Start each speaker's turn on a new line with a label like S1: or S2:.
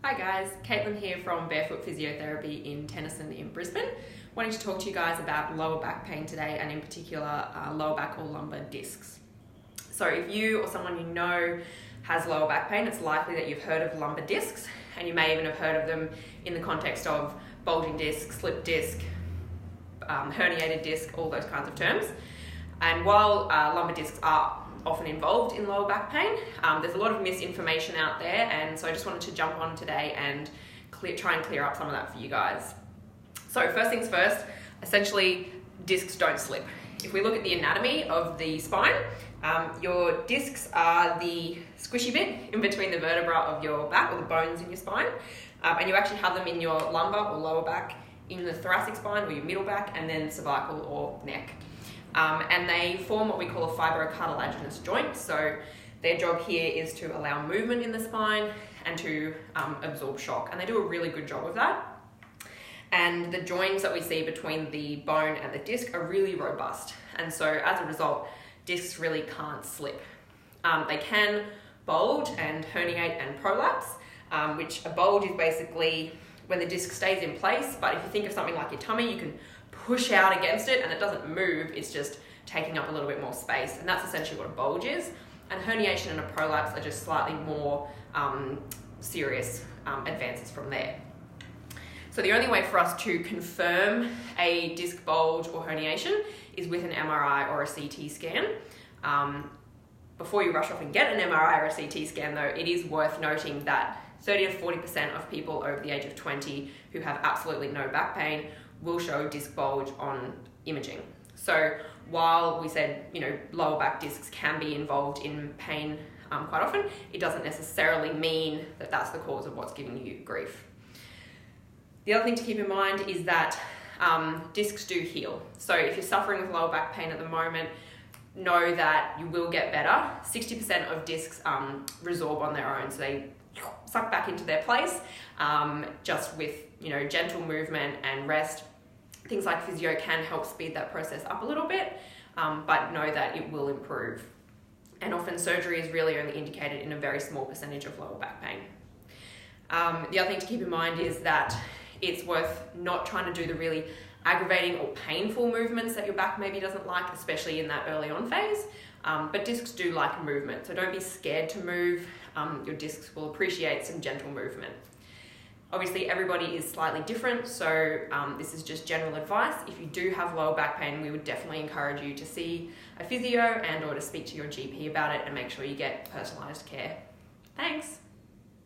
S1: Hi guys, Caitlin here from Barefoot Physiotherapy in Tennyson in Brisbane. Wanting to talk to you guys about lower back pain today, and in particular lower back or lumbar discs. So if you or someone you know has lower back pain, it's likely that you've heard of lumbar discs, and you may even have heard of them in the context of bulging disc, slip disc, herniated disc, all those kinds of terms. And while lumbar discs are often involved in lower back pain, there's a lot of misinformation out there, and so I just wanted to jump on today and try and clear up some of that for you guys. So first things first, essentially discs don't slip. If we look at the anatomy of the spine, your discs are the squishy bit in between the vertebra of your back, or the bones in your spine, and you actually have them in your lumbar or lower back, in the thoracic spine or your middle back, and then cervical or neck. And they form what we call a fibrocartilaginous joint. So their job here is to allow movement in the spine and to absorb shock. And they do a really good job of that. And the joints that we see between the bone and the disc are really robust. And so as a result, discs really can't slip. They can bulge and herniate and prolapse, which a bulge is basically when the disc stays in place. But if you think of something like your tummy, you can push out against it and it doesn't move, it's just taking up a little bit more space, and that's essentially what a bulge is. And herniation and a prolapse are just slightly more serious advances from there. So the only way for us to confirm a disc bulge or herniation is with an MRI or a CT scan. Before you rush off and get an MRI or a CT scan though, it is worth noting that 30 to 40% of people over the age of 20 who have absolutely no back pain will show disc bulge on imaging. So while we said, lower back discs can be involved in pain quite often, it doesn't necessarily mean that that's the cause of what's giving you grief. The other thing to keep in mind is that discs do heal. So if you're suffering with lower back pain at the moment, know that you will get better. 60% of discs resorb on their own, so they suck back into their place just with gentle movement and rest. Things like physio can help speed that process up a little bit, but know that it will improve. And often surgery is really only indicated in a very small percentage of lower back pain. The other thing to keep in mind is that it's worth not trying to do the really aggravating or painful movements that your back maybe doesn't like, especially in that early on phase. But discs do like movement, so don't be scared to move. Your discs will appreciate some gentle movement. Obviously, everybody is slightly different, so this is just general advice. If you do have lower back pain, we would definitely encourage you to see a physio and or to speak to your GP about it and make sure you get personalised care. Thanks.